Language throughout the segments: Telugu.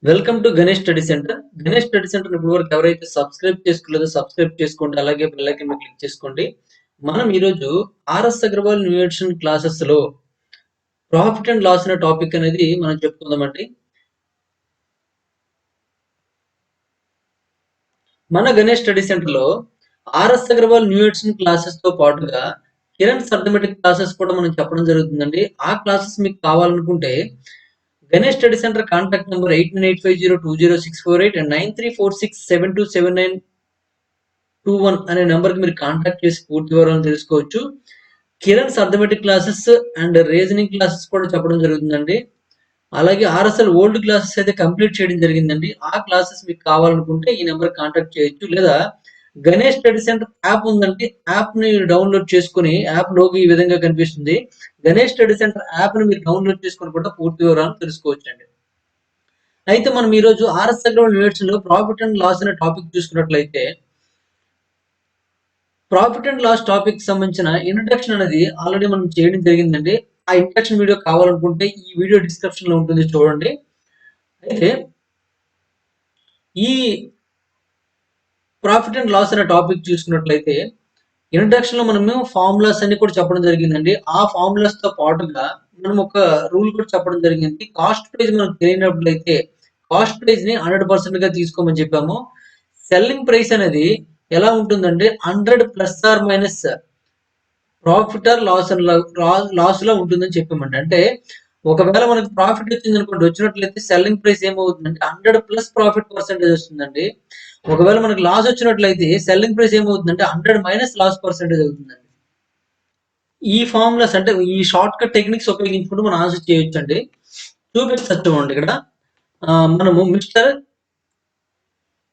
Welcome to Ganesh study centre. Ganesh study centre ఇప్పుడు వరకు ఎవరైతే సబ్స్క్రైబ్ చేసుకోలేదో సబ్స్క్రైబ్ చేసుకోండి. అలాగే బెల్ ఐకాన్ మీద క్లిక్ చేసుకోండి. మనం ఈరోజు ఆర్ఎస్ అగర్వాల్ న్యూట్రిషన్ క్లాసెస్ లో ప్రాఫిట్ అండ్ లాస్ అనే టాపిక్ అనేది మనం చెప్పుకుందామండి. మన గణేష్ స్టడీ సెంటర్ లో ఆర్ఎస్ అగర్వాల్ న్యూట్రిషన్ క్లాసెస్ తో పాటుగా కిరణ్ అర్థమెటిక్ క్లాసెస్ కూడా మనం చెప్పడం జరుగుతుందండి. ఆ క్లాసెస్ మీకు కావాలనుకుంటే Ganesh study centre contact number 8985020648 and 9346727921 అనే నెంబర్ కి మీరు కాంటాక్ట్ చేసి పూర్తి వివరాలను తెలుసుకోవచ్చు. Kiran's arithmetic classes and reasoning classes కూడా చెప్పడం జరుగుతుందండి. అలాగే ఆర్ఎస్ఎల్ ఓల్డ్ క్లాసెస్ అయితే కంప్లీట్ చేయడం జరిగిందండి. ఆ క్లాసెస్ మీకు కావాలనుకుంటే ఈ నెంబర్ కాంటాక్ట్ చేయొచ్చు. లేదా గణేష్ స్టడీ సెంటర్ యాప్ ఉందండి. యాప్ ని డౌన్లోడ్ చేసుకుని, యాప్ లోకి ఈ విధంగా కనిపిస్తుంది. గణేష్ స్టడీ సెంటర్ యాప్ ని మీరు డౌన్లోడ్ చేసుకుని కూడా పూర్తి వివరాలను తెలుసుకోవచ్చు అండి. అయితే మనం ఈ రోజు ఆర్ఎస్ అగ్రవాల్ యూనివర్సిటీలో ప్రాఫిట్ అండ్ లాస్ అనే టాపిక్ చూసుకున్నట్లయితే, ప్రాఫిట్ అండ్ లాస్ టాపిక్ సంబంధించిన ఇంట్రడక్షన్ అనేది ఆల్రెడీ మనం చేయడం జరిగిందండి. ఆ ఇంట్రడక్షన్ వీడియో కావాలనుకుంటే ఈ వీడియో డిస్క్రిప్షన్ లో ఉంటుంది, చూడండి. అయితే ఈ ప్రాఫిట్ అండ్ లాస్ అనే టాపిక్ చూసుకున్నట్లయితే, ఇంట్రడక్షన్ లో మనము ఫార్ములాస్ అన్ని కూడా చెప్పడం జరిగిందండి. ఆ ఫార్ములాస్ తో పాటుగా మనం ఒక రూల్ కూడా చెప్పడం జరిగింది. కాస్ట్ ప్రైస్ మనకు తెలియనట్లయితే కాస్ట్ ప్రైస్ ని 100% గా తీసుకోమని చెప్పాము. సెల్లింగ్ ప్రైస్ అనేది ఎలా ఉంటుందంటే 100 plus or minus profit or loss లో ఉంటుందని చెప్పామండి. అంటే ఒకవేళ మనకు ప్రాఫిట్ వచ్చింది అనుకోండి, వచ్చినట్లయితే సెల్లింగ్ ప్రైస్ ఏమవుతుందంటే 100 ప్లస్ ప్రాఫిట్ పర్సెంటేజ్ వస్తుందండి. ఒకవేళ మనకు లాస్ వచ్చినట్లయితే సెల్లింగ్ ప్రైస్ ఏమవుతుందంటే 100 మైనస్ లాస్ పర్సెంటేజ్ అవుతుందండి. ఈ ఫార్ములాస్ అంటే ఈ షార్ట్ కట్ టెక్నిక్స్ ఉపయోగించుకుంటూ మనం ఆన్సర్ చేయొచ్చు అండి. చూపిస్తాం చూడండి ఇక్కడ. మనము mister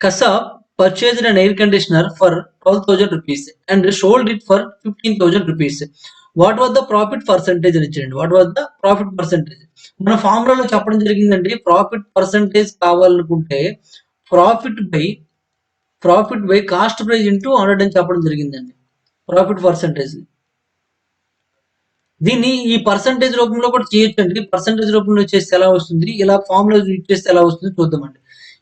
Kasab purchased an air conditioner for 12,000 rupees and sold it for 15,000 rupees. What was the profit percentage అని ఇచ్చేయండి. What was the profit percentage మన ఫార్ములాలో చెప్పడం జరిగిందండి. ప్రాఫిట్ పర్సంటేజ్ కావాలనుకుంటే profit by cost price into 100 అని చెప్పడం జరిగిందండి. ప్రాఫిట్ పర్సంటేజ్ దీన్ని ఈ పర్సంటేజ్ రూపంలో కూడా చేయొచ్చండి. పర్సంటేజ్ రూపంలో చేస్తే ఎలా వస్తుంది, ఇలా ఫార్ములా యూజ్ చేస్తే ఎలా వస్తుంది చూద్దామండి.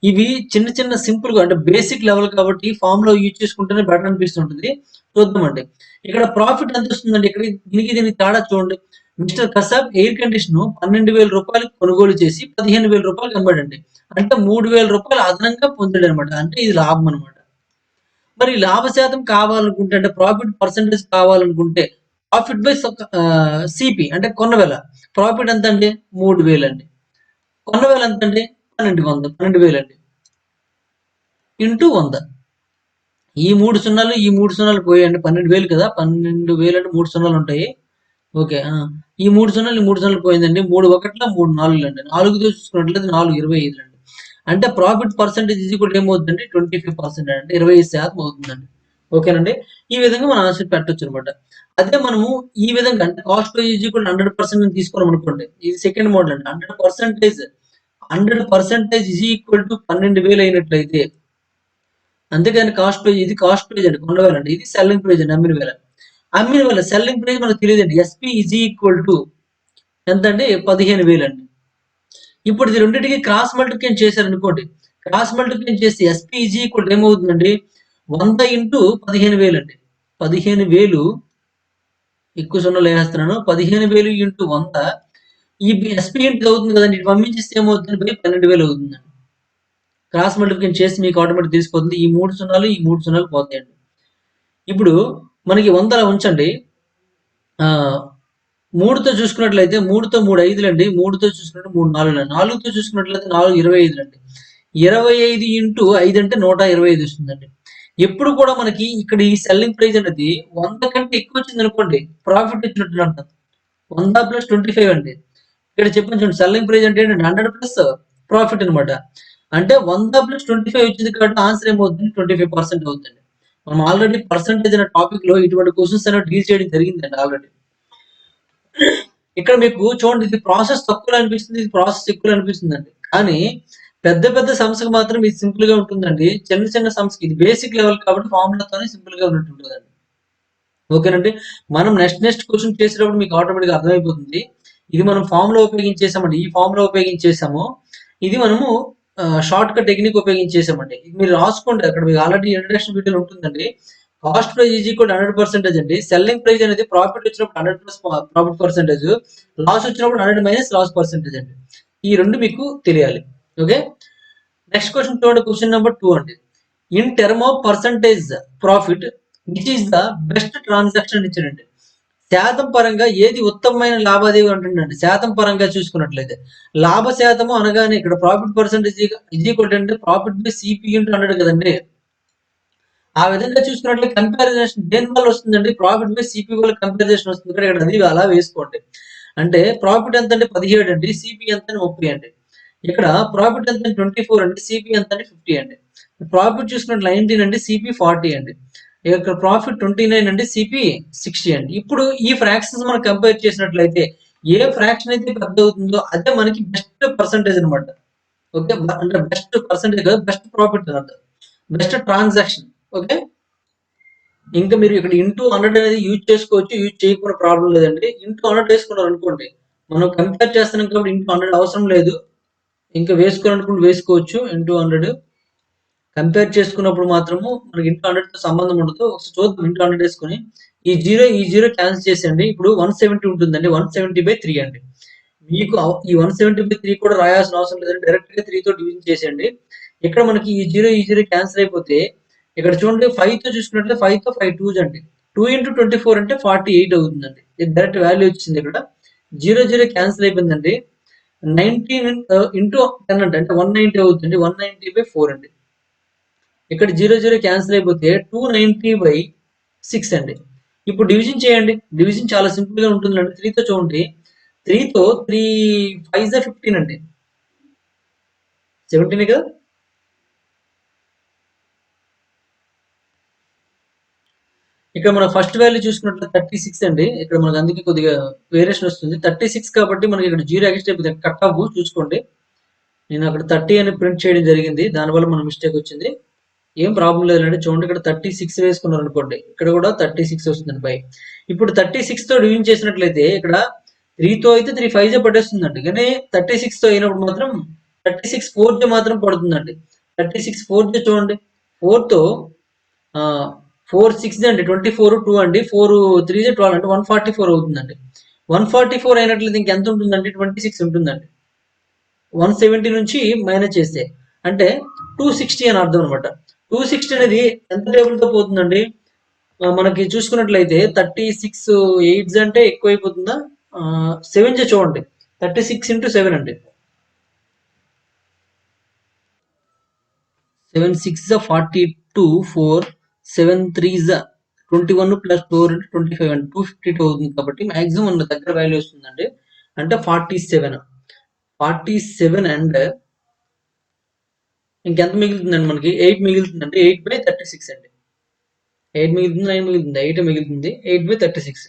ఇవి చిన్న చిన్న సింపుల్ గా అంటే బేసిక్ లెవెల్ కాబట్టి ఫార్ములా యూజ్ చేసుకుంటేనే బెటర్ అనిపిస్తుంటుంది. చూద్దామండి. ఇక్కడ ప్రాఫిట్ ఎంత వస్తుందండి, ఇక్కడ దీనికి తేడా చూడండి. మిస్టర్ కసాబ్ ఎయిర్ కండిషన్ 12,000 రూపాయలకు కొనుగోలు చేసి 15,000 రూపాయలకు అమ్మాడండి. అంటే 3,000 రూపాయలు అదనంగా పొందాడు అనమాట. అంటే ఇది లాభం అనమాట. మరి లాభ శాతం కావాలనుకుంటే అంటే ప్రాఫిట్ పర్సంటేజ్ కావాలనుకుంటే ప్రాఫిట్ బై సిపి అంటే కొన్న వేల ప్రాఫిట్ ఎంత అండి 3,000 అండి. కొన్న వేల ఎంత అండి 12,000 అండి ఇంటూ 100. ఈ మూడు సున్నాలు పోయాయండి. 12,000 కదా, 12,000 అంటే 3 సున్నాలు ఉంటాయి. ఓకే. ఈ 3 సున్నాలు పోయిందండి. 3 ఒకట్ల 3 నాలుగులు అండి. 4తో చూసుకున్నట్లయితే 4 25 అండి. అంటే ప్రాఫిట్ పర్సెంటేజ్ ఇది కూడా ఏమవుతుందండి 25% అంటే 25% అవుతుందండి. ఓకేనండి. ఈ విధంగా మనం ఆన్సర్ పెట్టొచ్చు అనమాట. అదే మనము ఈ విధంగా అంటే కాస్ట్ ఈజ్ ఈక్వల్ 100% తీసుకున్నాం అనుకోండి. ఇది సెకండ్ మోడల్ అండి. 100% ఈజ్ ఈక్వల్ టు 12,000 అయినట్లయితే, అంతేగాని కాస్ట్ ప్రైజ్ ఇది కాస్ట్ ప్రైజ్ అండి, కొనవేలండి. ఇది సెల్లింగ్ ప్రైజ్ అండి, అమ్మిన వేల సెల్లింగ్ ప్రైజ్ మనకు తెలియదండి. ఎస్పీ ఈజ్ ఈక్వల్ టు ఎంత అండి 15,000 అండి. ఇప్పుడు ఇది రెండింటికి క్రాస్ మల్టిప్లికేషన్ చేశారు అనుకోండి. క్రాస్ మల్టిప్లికేషన్ చేస్తే ఎస్పీ ఈజ్ ఈక్వల్ ఏమవుతుందండి 100 ఇంటూ 15,000 అండి. 15,000 ఎక్కువ సున్నాలు వేస్తున్నాను. 15,000 ఇంటూ 100 ఈ ఎస్పీ ఇంటూ అవుతుంది కదండి. ఇటు పంపించేస్తే ఏమవుతుంది 12,000 అవుతుందండి. క్రాస్ మల్టిప్లికేషన్ చేసి మీకు ఆటోమేటిక్ తెలిసిపోతుంది. ఈ 3 సున్నాలు పోతాయండి. ఇప్పుడు మనకి 100 ఉంచండి. 3తో చూసుకున్నట్లయితే 3తో 3 5లు అండి. 3తో చూసుకున్నట్టు 3 4లు అండి. 4తో చూసుకున్నట్లయితే 4 25 అండి. 25 ఇంటూ 5 అంటే 125 వస్తుందండి. ఎప్పుడు కూడా మనకి ఇక్కడ ఈ సెల్లింగ్ ప్రైస్ అనేది 100 కంటే ఎక్కువ వచ్చింది అనుకోండి, ప్రాఫిట్ వచ్చినట్టు అంటారు. 100 ప్లస్ 25 అండి. ఇక్కడ చెప్పాను చూడండి, సెల్లింగ్ ప్రైస్ అంటే 100 ప్లస్ ప్రాఫిట్ అనమాట. అంటే 100 ప్లస్ 25 వచ్చింది కాబట్టి ఆన్సర్ ఏమవుతుంది 25% అవుతుంది. మనం ఆల్రెడీ పర్సంటేజ్ అనే టాపిక్ లో ఇటువంటి క్వశ్చన్స్ అనేవి డీల్ చేయడం జరిగిందండి ఆల్రెడీ. ఇక్కడ మీకు చూడండి, ఇది ప్రాసెస్ తక్కువ అనిపిస్తుంది, ఇది ప్రాసెస్ ఎక్కువ అనిపిస్తుందండి. కానీ పెద్ద పెద్ద సమస్యకు మాత్రం ఇది సింపుల్ గా ఉంటుందండి. చిన్న చిన్న సమస్యకి ఇది బేసిక్ లెవెల్ కాబట్టి ఫార్ములాతోనే సింపుల్ గా ఉంటుందండి. ఓకేనండి. మనం నెక్స్ట్ క్వశ్చన్ చేసేటప్పుడు మీకు ఆటోమేటిక్ గా అర్థమైపోతుంది. ఇది మనం ఫార్ములా ఉపయోగించేసామండి. ఈ ఫార్ములా ఉపయోగించేసాము. ఇది మనము షార్ట్ కట్ టెక్నిక్ ఉపయోగించేసామండి. ఇది మీరు రాసుకోండి, అక్కడ మీకు ఆల్రెడీ ఇంట్రడక్షన్ వీడియోలో ఉంటుందండి. కాస్ట్ ప్రైస్ ఈజ్ ఈక్వల్ 100% అండి. సెల్లింగ్ ప్రైస్ అనేది ప్రాఫిట్ వచ్చినప్పుడు 100 ప్లస్ ప్రాఫిట్ పర్సెంటేజ్, లాస్ వచ్చినప్పుడు 100 మైనస్ లాస్ పర్సెంటేజ్ అండి. ఈ రెండు మీకు తెలియాలి. ఓకే, నెక్స్ట్ క్వశ్చన్ చూడండి, క్వశ్చన్ నెంబర్ 2 అండి. In term of percentage profit which is the best transaction ఇచ్చాడండి. శాతం పరంగా ఏది ఉత్తమమైన లావాదేవీ అంటుండండి. శాతం పరంగా చూసుకున్నట్లయితే లాభ శాతము అనగానే ఇక్కడ ప్రాఫిట్ పర్సెంటేజ్ ఈజ్ ఈక్వల్ అంటే ప్రాఫిట్ బై సిపి ఇంటూ 100 కదండి. ఆ విధంగా చూసుకున్నట్లయితే కంపారిజన్ దేని వల్ల వస్తుందండి, ప్రాఫిట్ బై సిపి వల్ల కంపారిజన్ వస్తుంది. ఇక్కడ అది అలా వేసుకోండి. అంటే ప్రాఫిట్ ఎంత అంటే 17 అండి, సిపి ఎంత అని 30 అండి. ఇక్కడ ప్రాఫిట్ ఎంత 24 అండి, సిపి ఎంత అంటే 50 అండి. ప్రాఫిట్ చూసుకున్నట్టు 19 అండి, సిపి 40 అండి. ఇక్కడ ప్రాఫిట్ 29 అండి, సిపి 60 అండి. ఇప్పుడు ఈ ఫ్రాక్షన్స్ మనం కంపేర్ చేసినట్లయితే ఏ ఫ్రాక్షన్ అయితే పెద్ద అవుతుందో అదే మనకి బెస్ట్ పర్సంటేజ్ అనమాట. ఓకే, అంటే బెస్ట్ పర్సంటేజ్ కాదు, బెస్ట్ ప్రాఫిట్ అనమాట, బెస్ట్ ట్రాన్సాక్షన్. ఓకే, ఇంకా మీరు ఇక్కడ ఇంటూ 100 అనేది యూజ్ చేసుకోవచ్చు, యూజ్ చేయకుండా ప్రాబ్లం లేదండి. ఇంటూ 100 వేసుకున్నారు అనుకోండి, మనం కంపేర్ చేస్తున్నాం కాబట్టి ఇంటూ 100 అవసరం లేదు. ఇంకా వేసుకోవాలనుకుంటే వేసుకోవచ్చు ఇంటూ 100. కంపేర్ చేసుకున్నప్పుడు మాత్రము మనకి ఇంటూ 100 తో సంబంధం ఉండదు. ఒకసారి చూద్దాం, ఇంటూ 100 వేసుకొని ఈ జీరో క్యాన్సిల్ చేసేయండి. ఇప్పుడు 170 ఉంటుందండి, 170/3 అండి. మీకు ఈ 170/3 కూడా రాయాల్సిన అవసరం లేదండి, డైరెక్ట్ గా 3 తో డివిజన్ చేసేయండి. ఇక్కడ మనకి ఈ జీరో క్యాన్సిల్ అయిపోతే ఇక్కడ చూడండి 5 తో చూసుకున్నట్లయితే 5 తో 5 2s అండి. 2 ఇంటూ 24 అంటే 48 అవుతుందండి. ఇది డైరెక్ట్ వాల్యూ వచ్చింది. ఇక్కడ జీరో క్యాన్సిల్ అయిపోయిందండి. 19 ఇంటూ 10 అంటే 190 అవుతుంది. 190/4 అండి. ఇక్కడ జీరో క్యాన్సిల్ అయిపోతే 290/6 అండి. ఇప్పుడు డివిజన్ చేయండి. డివిజన్ చాలా సింపుల్ గా ఉంటుందండి. 3 తో చూడండి, 3 తో 3 5 15 అండి, 17 కదా. ఇక్కడ మన ఫస్ట్ వాల్యూ చూసుకున్నట్లయితే 36 అండి. ఇక్కడ మనకు అందుకే కొద్దిగా వేరియేషన్ వస్తుంది. 36 కాబట్టి మనకి ఇక్కడ జీరో ఎక్స్ట్రా అయిపోతుంది. కట్ ఆఫ్ చూసుకోండి, నేను అక్కడ 30 అని ప్రింట్ చేయడం జరిగింది, దానివల్ల మన మిస్టేక్ వచ్చింది. ఏం ప్రాబ్లం లేదండి. చూడండి, ఇక్కడ 36 వేసుకున్నారు అనుకోండి, ఇక్కడ కూడా 36 వస్తుందండి బై. ఇప్పుడు 36 తో డివిజన్ చేసినట్లయితే ఇక్కడ 3 తో అయితే 3 5 పట్టేస్తుందండి. కానీ 36 తో అయినప్పుడు మాత్రం 36 4 మాత్రం పడుతుందండి. 36 4 చూడండి, 4 తో 4 6 అండి, 24 2 అండి, 4 3 12 అంటే 144 అవుతుందండి. 144 అయినట్లయితే ఇంకెంత ఉంటుందండి, 26 ఉంటుందండి. 170 నుంచి మైనస్ చేస్తే అంటే 260 అని అర్థం అనమాట. 260 అనేది ఎంత టేబుల్ తో పోతుందండి, మనకి చూసుకున్నట్లయితే 36 8 అంటే ఎక్కువ అయిపోతుందా, 7 చూడండి, 36 ఇంటూ 7 అండి, 7 6 42, 4 7 3 21 ప్లస్ 4 అంటే 25 అండి, 252 అవుతుంది. కాబట్టి మాక్సిమం మన దగ్గర వాల్యూ వస్తుందండి, అంటే 47 అండ్ ఇంకెంత మిగులుతుందండి, మనకి 8 మిగులుతుందండి. 8/36 అండి. 8 మిగులుతుంది, 9 మిగులుతుంది, 8 మిగులుతుంది, 8/36.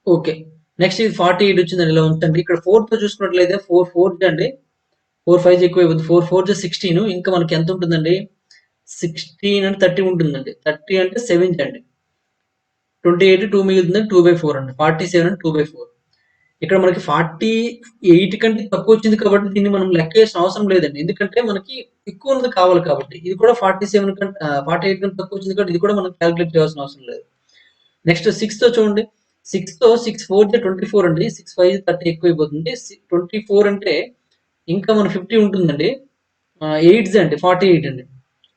ఓకే, నెక్స్ట్ ఇది 48 వచ్చిందండి, ఇలా ఉంచండి. ఇక్కడ 4 తో చూసుకున్నట్లయితే 4 4 అండి, 4 5 ఎక్కువ అయిపోతుంది, 4 4 16. ఇంకా మనకి ఎంత ఉంటుందండి, 16 అంటే 30 ఉంటుందండి. 30 అంటే 7 అండి, 28 2 మిగులుతుంది, 2/4 అండి. 47 అంటే 2/4. ఇక్కడ మనకి 48 కంటే తక్కువ వచ్చింది కాబట్టి దీన్ని మనం లెక్క వేసిన అవసరం లేదండి, ఎందుకంటే మనకి ఎక్కువ ఉన్నది కావాలి కాబట్టి. ఇది కూడా 47 కంటే 48 కంటే తక్కువ వచ్చింది కాబట్టి ఇది కూడా మనం క్యాలిక్యులేట్ చేయాల్సిన అవసరం లేదు. నెక్స్ట్ 6 తో చూడండి, 6 తో 6 4 24 అండి, 6 5 30 ఎక్కువ అయిపోతుంది. 24 అంటే ఇంకా మన 50 ఉంటుందండి. 8 అండి 48 అండి,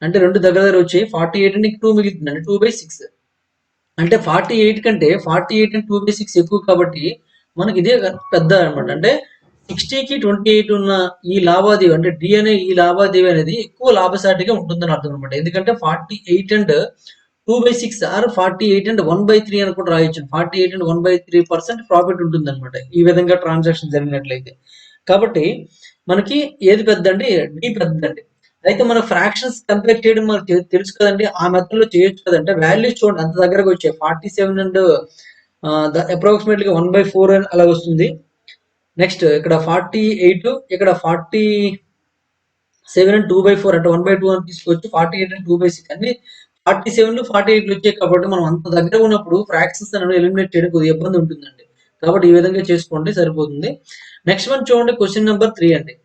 అంటే రెండు దగ్గర వచ్చి 48 అంటే 2 మిగులుతుందండి, 2/6. అంటే 48 కంటే 48 అండ్ 2/6 ఎక్కువ కాబట్టి మనకి ఇదే పెద్ద అనమాట. అంటే 60కి 28 ఉన్న ఈ లావాదేవీ, అంటే డి అనే ఈ లావాదేవీ అనేది ఎక్కువ లాభసాటిగా ఉంటుందని అర్థం అనమాట. ఎందుకంటే 48 అండ్ 2/6 ఆర్ 48 అండ్ 1/3 అని కూడా రాయొచ్చు. 48 అండ్ 1/3% ప్రాఫిట్ ఉంటుంది అనమాట ఈ విధంగా ట్రాన్సాక్షన్ జరిగినట్లయితే. కాబట్టి మనకి ఏది పెద్దండి, డి పెద్దండి. అయితే మన ఫ్రాక్షన్స్ కంపేర్ చేయడం మనకు తెలుసు కదండి, ఆ మెథడ్ లో చేయొచ్చు కదంటే. వాల్యూస్ చూడండి అంత దగ్గరకు వచ్చాయి, 47 అండ్ అప్రాక్సిమేట్లీ 1/4 అని అలా వస్తుంది. నెక్స్ట్ ఇక్కడ 48, ఇక్కడ 47 అండ్ 2/4 అంటే 1/2 అని తీసుకోవచ్చు. 48 అండ్ 2/6 అన్ని 47 48 వచ్చాయి కాబట్టి మనం అంత దగ్గర ఉన్నప్పుడు ఫ్రాక్షన్స్ అనేది ఎలిమినేట్ చేయడం కొద్దిగా ఇబ్బంది ఉంటుందండి. కాబట్టి ఈ విధంగా చేసుకోండి, సరిపోతుంది. నెక్స్ట్ వన్ చూడండి, క్వశ్చన్ నెంబర్ 3 అండి.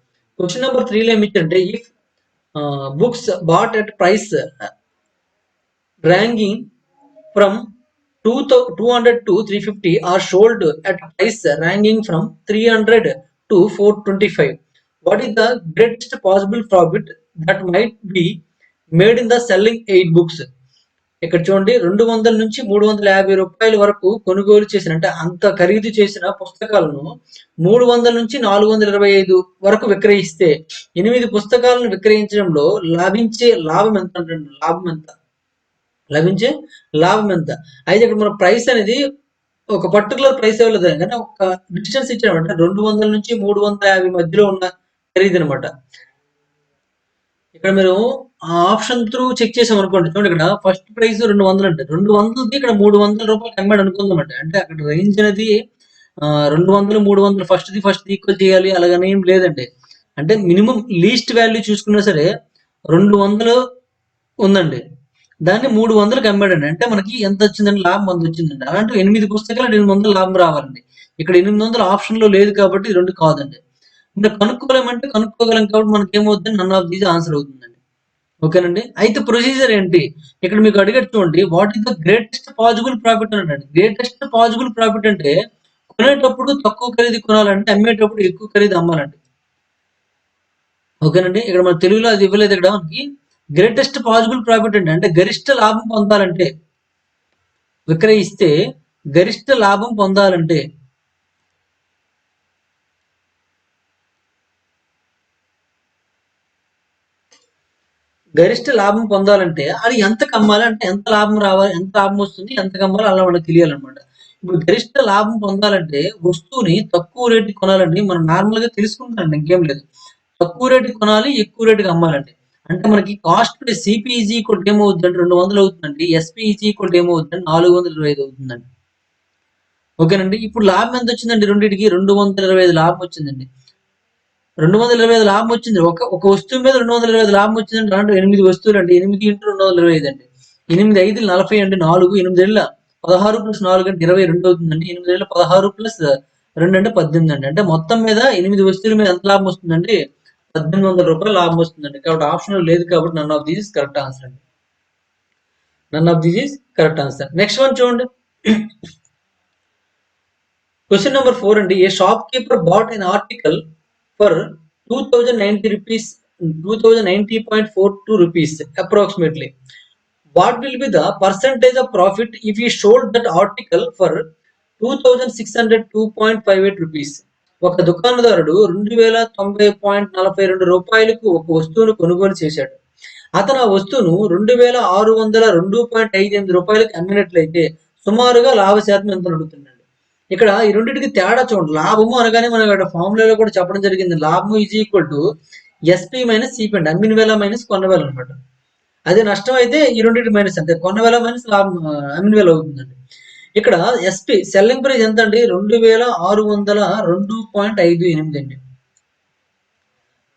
క్వశ్చన్ నెంబర్ 3లో ఏమి ఇచ్చారంటే if books bought at price ranking from 200 to 350 are sold at price ranging from 300 to 425. What is the greatest possible profit that might be made in the selling 8 books? ఇక్కడ చూడండి 200 నుంచి 350 రూపాయల వరకు కొనుగోలు చేసిన అంటే అంత ఖరీదు చేసిన పుస్తకాలను 300 నుంచి 425 వరకు విక్రయిస్తే 8 పుస్తకాలను విక్రయించడంలో లభించే లాభం ఎంత అంటే లభించే లాభం ఎంత? అయితే ఇక్కడ మన ప్రైస్ అనేది ఒక పర్టికులర్ ప్రైస్ ఇవ్వలేదు కానీ ఒక డిస్టెన్స్ ఇచ్చామంటే 200 నుంచి 350 మధ్యలో ఉన్న ఖరీదు అనమాట. ఇక్కడ మీరు ఆప్షన్ త్రూ చెక్ చేసాం అనుకోండి, చూడండి ఇక్కడ ఫస్ట్ ప్రైస్ 200 అంటే 200కి ఇక్కడ 300 రూపాయలు అమ్మాడు అనుకుందామంటే, అంటే అక్కడ రేంజ్ అనేది 200 300 ఫస్ట్ ఈక్వల్ చేయాలి అలాగని ఏం లేదండి. అంటే మినిమం లీస్ట్ వాల్యూ చూసుకున్నా సరే 200 ఉందండి, దాన్ని 300కి అమ్మాడండి. అంటే మనకి ఎంత వచ్చిందండి? లాభం 100 వచ్చిందండి. అలాంటి 8 పుస్తకాలు 800 లాభం రావాలండి. ఇక్కడ 800 ఆప్షన్ లో లేదు కాబట్టి 2 కాదండి. ఇంకా కనుక్కోలేమంటే కనుక్కోగలం కాబట్టి మనకి ఏమవుతుంది? నన్ ఆఫ్ దీస్ ఆన్సర్ అవుతుందండి. ఓకేనండి. అయితే ప్రొసీజర్ ఏంటి? ఇక్కడ మీకు అడిగారు చూడండి, what is the greatest possible profit అన్నాడు. గ్రేటెస్ట్ పాసిబుల్ ప్రాఫిట్ అంటే కొనేటప్పుడు తక్కువ ఖరీదు కొనాలంటే అమ్మేటప్పుడు ఎక్కువ ఖరీదు అమ్మాలండి. ఓకేనండి. ఇక్కడ మన తెలుగులో అది ఇవ్వలేదు. ఇక్కడ మనకి గ్రేటెస్ట్ పాసిబుల్ ప్రాఫిట్ అంటే గరిష్ట లాభం పొందాలంటే, విక్రయిస్తే గరిష్ట లాభం పొందాలంటే అది ఎంతకు అమ్మాలి అంటే ఎంత లాభం రావాలి, ఎంత లాభం వస్తుంది, ఎంతకు అమ్మాలి అలా మనకు తెలియాలన్నమాట. ఇప్పుడు గరిష్ట లాభం పొందాలంటే వస్తువుని తక్కువ రేటు కొనాలండి. మనం నార్మల్ గా తెలుసుకుంటాం, ఇంకేం లేదు. తక్కువ రేటుకి కొనాలి, ఎక్కువ రేటుకి అమ్మాలండి. అంటే మనకి కాస్ట్ సిపి ఈజ్ ఈక్వల్ ఏమవుతుందండి? 200 అవుతుందండి. ఎస్పీ ఈజ్ ఈక్వల్ ఏమవుతుందండి? 425 అవుతుందండి. ఓకేనండి. ఇప్పుడు లాభం ఎంత వచ్చిందండి? రెండింటికి 225 లాభం వచ్చిందండి. 225 లాభం వచ్చింది. ఒక వస్తువు మీద 225 లాభం వచ్చిందండి. దాంట్లో 8 వస్తువులు అండి. 8 ఇంటూ 225 అండి. 8 5 40 అండి. 4 8 ఏళ్ళ 16 ప్లస్ 4 అంటే 22 అవుతుందండి. 8 ఏళ్ళ 16 ప్లస్ 2 అంటే 18 అండి. అంటే మొత్తం మీద 8 వస్తువుల మీద ఎంత లాభం వస్తుందండి? 1800 రూపాయలు లాభం వస్తుందండి. కాబట్టి ఆప్షన్ లేదు కాబట్టి none of this is correct answer అండి. None of this is correct answer. Next one చూడండి. క్వశ్చన్ నెంబర్ 4 అండి. A shopkeeper bought an article for 2090 rupees, 2090.42 rupees approximately. What will be the percentage of profit if he sold that article for 2602.58 rupees? ఒక దుకాణదారుడు 2090.42 రూపాయలకు ఒక వస్తువును కొనుగోలు చేశాడు. అతను ఆ వస్తువును 2602.58 రూపాయలకి అమ్మినట్లయితే సుమారుగా లాభ శాతం ఎంత అడుగుతున్నాడు. ఇక్కడ ఈ రెండింటికి తేడా చూడండి. లాభము అనగానే మనం ఇక్కడ ఫార్ములాలో కూడా చెప్పడం జరిగింది. లాభము is equal to SP minus CP అండి. అమ్మిన వేల మైనస్ కొన్న వేల అనమాట. అదే నష్టం అయితే ఈ రెండింటి మైనస్ అంటే కొన్న వేల మైనస్ లాభం అమ్మిన వేల అవుతుందండి. ఇక్కడ ఎస్పీ సెల్లింగ్ ప్రైస్ ఎంత అండి? 2602.58 అండి.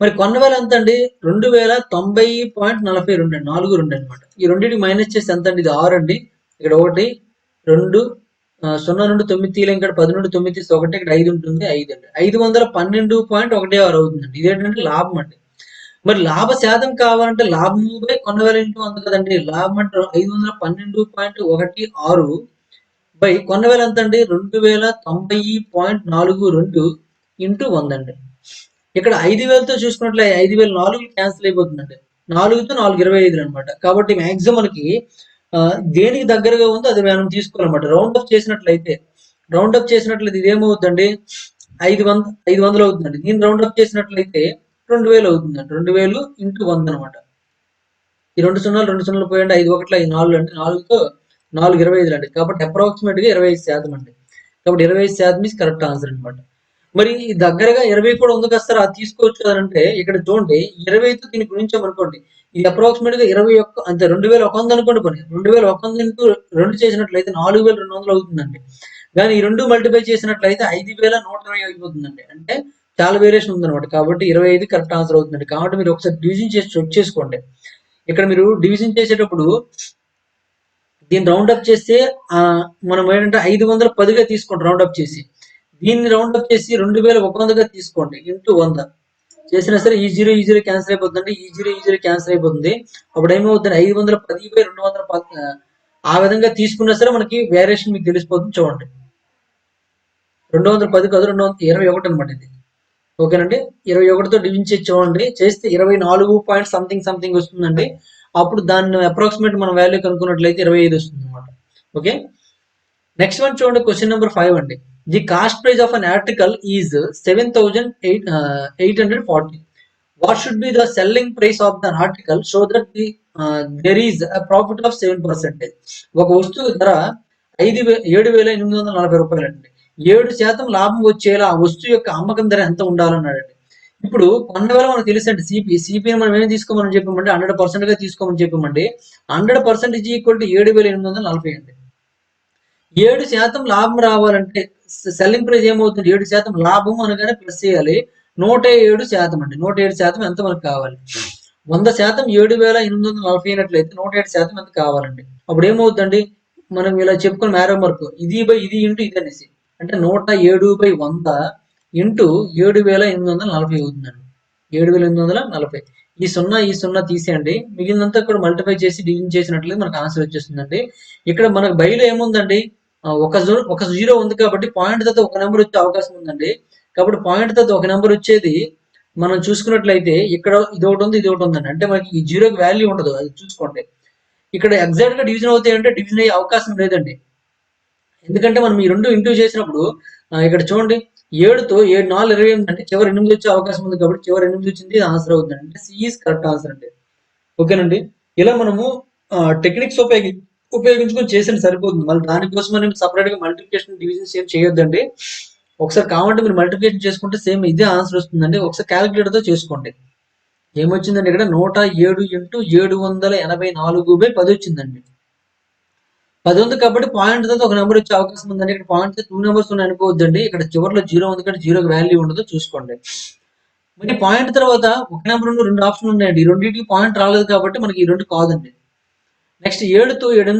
మరి కొన్న వేల ఎంత అండి? 2090.42 అండి. 42 అనమాట. ఈ రెండింటికి మైనస్ చేస్తే ఎంత అండి? ఇది 6 అండి. ఇక్కడ 1 2 0 నుండి 9 తీయలేం. ఇక్కడ 10 నుండి 9 తీస్తే 1, ఇక్కడ 5 ఉంటుంది. 5 అండి. 512.16 అవుతుందండి. ఇదేంటంటే లాభం అండి. మరి లాభ శాతం కావాలంటే లాభము బై కొన్న వేల ఇంటూ 100 కదండి. లాభం అంటే 512.16 బై కొన్న వేల ఎంత అండి? 2090.42 ఇంటూ 100 అండి. ఇక్కడ 5000తో చూసుకున్నట్లే 5000 4 క్యాన్సిల్ అయిపోతుందండి. 4తో 4 25 అనమాట. కాబట్టి మాక్సిమం మనకి దేనికి దగ్గరగా ఉందో అది మనం తీసుకోవాలన్నమాట. రౌండ్ అప్ చేసినట్లయితే ఇదేమవుతుందండి? 500 అవుతుందండి. దీన్ని రౌండ్ అప్ చేసినట్లయితే 2000 అవుతుందండి. 2000 ఇంటూ 100 అనమాట. ఈ 2 సున్నాలు పోయండి. 5 1 5 4 అంటే 4తో 4 25 అండి. కాబట్టి అప్రాక్సిమేట్ గా 25% అండి. కాబట్టి 25% ఇస్ కరెక్ట్ ఆన్సర్ అనమాట. మరి దగ్గరగా 20 కూడా ఉంది కదా సార్, అది తీసుకోవచ్చు కదంటే ఇక్కడ చూడండి 20తో దీన్ని గుణించామనుకోండి, ఇది అప్రాక్సిమేట్ గా 21 అంటే 2100 అనుకోండి. 2100 ఇంటూ 2 చేసినట్లయితే 4200 అవుతుందండి. కానీ ఈ 2 మల్టిప్లై చేసినట్లయితే 5120 అయిపోతుందండి. అంటే చాలా వేరియేషన్ ఉందన్నమాట. కాబట్టి 25 కరెక్ట్ ఆన్సర్ అవుతుందండి. కాబట్టి మీరు ఒకసారి డివిజన్ చేసి చెక్ చేసుకోండి. ఇక్కడ మీరు డివిజన్ చేసేటప్పుడు దీన్ని రౌండ్ అప్ చేస్తే మనం ఏంటంటే 510గా తీసుకోండి రౌండ్ అప్ చేసి. దీన్ని రౌండ్ అప్ చేసి 2100గా తీసుకోండి ఇంటూ 100 చేసినా సరే ఈ జీరో క్యాన్సిల్ అయిపోతుందండి. ఈ జీరో క్యాన్సిల్ అయిపోతుంది. అప్పుడు ఏమవుతుంది 510/210 ఆ విధంగా తీసుకున్నా సరే మనకి వేరియేషన్ మీకు తెలిసిపోతుంది చూడండి. 210 కాదు 221 అనమాట ఇది. ఓకేనండి. 21తో డివిజన్ చేసి చూడండి. చేస్తే 24 పాయింట్ సంథింగ్ వస్తుందండి. అప్పుడు దాన్ని అప్రాక్సిమేట్ మన వాల్యూ కనుక్కున్నట్లయితే 25 వస్తుంది అనమాట. ఓకే. నెక్స్ట్ వన్ చూడండి, క్వశ్చన్ నెంబర్ 5 అండి. The cost price of an article is 7,840. What should be the selling price of the article so that there is a profit of 7%? ఒక వస్తువు ధర 7,840 రూపాయలు అండి. 7% లాభం వచ్చేలా ఆ వస్తువు యొక్క అమ్మకం ధర ఎంత ఉండాలన్నాడండి. ఇప్పుడు కొన్న వేళ మనకు తెలుసండి సిపిని మనం ఏం తీసుకోమని చెప్పామంటే 100% గా తీసుకోమని చెప్పామండి. 100% ఈజ్ ఈక్వల్ టు 7,840 అండి. 7% లాభం రావాలంటే సెల్లింగ్ ప్రైస్ ఏమవుతుంది, 7% లాభం అనగానే ప్లస్ చేయాలి. 107% అండి. 107% ఎంత మనకు కావాలి? 100% 7,840 అయినట్లయితే 107% ఎంత కావాలండి? అప్పుడు ఏమవుతుందండి, మనం ఇలా చెప్పుకున్న మ్యారో మార్కు ఇది బై ఇది ఇంటూ ఇది అనేసి అంటే 107/100 ఇంటూ 7,840 అవుతుందండి. 7,840. ఈ సున్నా తీసేయండి. మిగిలినంతా కూడా మల్టిప్లై చేసి డివిజన్ చేసినట్లయితే మనకు ఆన్సర్ వచ్చేస్తుందండి. ఇక్కడ మనకు బైలో ఏముందండి, ఒక జీరో ఉంది కాబట్టి పాయింట్ తర్వాత ఒక నెంబర్ వచ్చే అవకాశం ఉందండి. కాబట్టి పాయింట్ తర్వాత ఒక నెంబర్ వచ్చేది మనం చూసుకున్నట్లయితే ఇక్కడ ఇది ఒకటి ఉందండి. అంటే మనకి ఈ జీరోకి వాల్యూ ఉండదు, అది చూసుకోండి. ఇక్కడ ఎగ్జాక్ట్ గా డివిజన్ అవుతాయి అంటే డివిజన్ అయ్యే అవకాశం లేదండి. ఎందుకంటే మనం ఈ రెండు ఇంటూ చేసినప్పుడు ఇక్కడ చూడండి 7తో 7 4 28 అంటే చివరి 8 వచ్చే అవకాశం ఉంది కాబట్టి చివరి 8 వచ్చింది ఆన్సర్ అవుతుంది. అంటే సి ఈస్ కరెక్ట్ ఆన్సర్ అండి. ఓకేనండి. ఇలా మనము టెక్నిక్స్ ఉపయోగించుకొని చేసిన సరిపోతుంది. మళ్ళీ దానికోసం మనం సపరేట్ గా మల్టిప్లికేషన్ డివిజన్స్ ఏం చేయొద్దండి. ఒకసారి కావాలంటే మీరు మల్టిప్లికేషన్ చేసుకుంటే సేమ్ ఇదే ఆన్సర్ వస్తుందండి. ఒకసారి క్యాలిక్యులేటర్ తో చేసుకోండి. ఏమొచ్చిందండి ఇక్కడ 107 ఇంటూ 784/10 వచ్చిందండి. 10 ఉంది కాబట్టి పాయింట్ తర్వాత ఒక నెంబర్ వచ్చే అవకాశం ఉందండి. ఇక్కడ పాయింట్ 2 నెంబర్స్ ఉన్నాయి అనుకోవద్దండి. ఇక్కడ చివరిలో జీరో ఉంది కాబట్టి జీరోకి వాల్యూ ఉండదు, చూసుకోండి. మరి పాయింట్ తర్వాత ఒక నెంబర్ ఉన్న 2 ఆప్షన్ ఉన్నాయండి. ఈ రెండింటికి పాయింట్ రాలేదు కాబట్టి మనకి ఈ 2 కాదండి. నెక్స్ట్ 7తో 7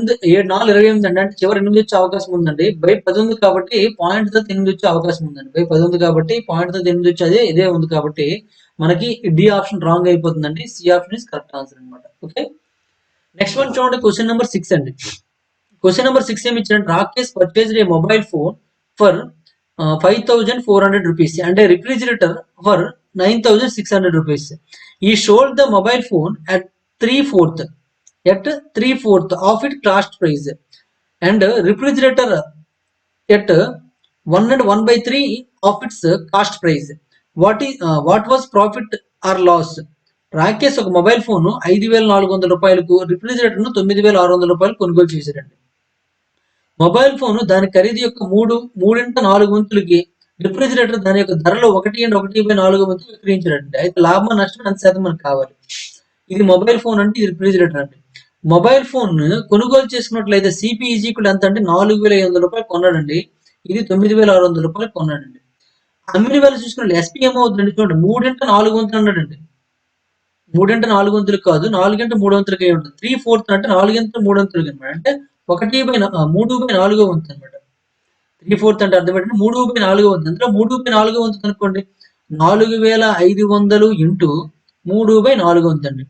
4 28 అండి. అంటే చివరి 8 వచ్చే అవకాశం ఉందండి. బై 10 ఉంది కాబట్టి పాయింట్ తర్వాత 8 వచ్చే అవకాశం ఉందండి. బై 10 ఉంది కాబట్టి పాయింట్ తర్వాత 8 వచ్చేది ఇదే ఉంది కాబట్టి మనకి డి ఆప్షన్ రాంగ్ అయిపోతుందండి. C option is correct answer అనమాట. ఓకే. నెక్స్ట్ వన్ చూడండి, క్వశ్చన్ నెంబర్ 6 అండి. క్వశ్చన్ నెంబర్ 6 ఏమి ఇచ్చారంటే Rakesh purchased a mobile phone for 5,400 rupees and a refrigerator for 9,600 rupees. ఈ sold the mobile phone at 3/4 of its cost price and refrigerator at 1/3 of its cost price. What was profit or loss? Rakesh ఒక మొబైల్ ఫోన్ 5,400 రూపాయలకు, రిఫ్రిజిరేటర్ ను 9,600 రూపాయలు కొనుగోలు చేశారండి. మొబైల్ ఫోన్ దాని ఖరీదు యొక్క 3/4 వంతులకి, రిఫ్రిజిరేటర్ దాని యొక్క ధరలో 1/4 వంతు విక్రయించారండి. అయితే లాభం నష్టం ఎంత శాతం మనకు కావాలి? ఇది మొబైల్ ఫోన్ అంటే ఇది రిఫ్రిజిరేటర్ అండి. మొబైల్ ఫోన్ కొనుగోలు చేసుకున్నట్లయితే సిపి ఈజ్ ఈక్వల్ ఎంత అంటే 4,500 రూపాయలు కొన్నాడండి. ఇది 9,600 రూపాయలు కొన్నాడండి. అమ్మిన వేళ చూసుకున్నట్టు ఎస్పీ ఏమవుతుందండి చూడండి, 3/4 వంతులు అన్నాడండి. 3/4 వంతులకు కాదు, 4/3 వంతులకి అయి ఉంటుంది. 3/4 అంటే 4/3 వంతులకి అనమాట. అంటే 3/4 వంతు అనమాట. 3/4 అంటే అర్థం ఏంటంటే 3/4 వంతు. అందులో 3/4 వంతు కనుక్కోండి, 4,500 ఇంటూ 3/4 వంతు అండి.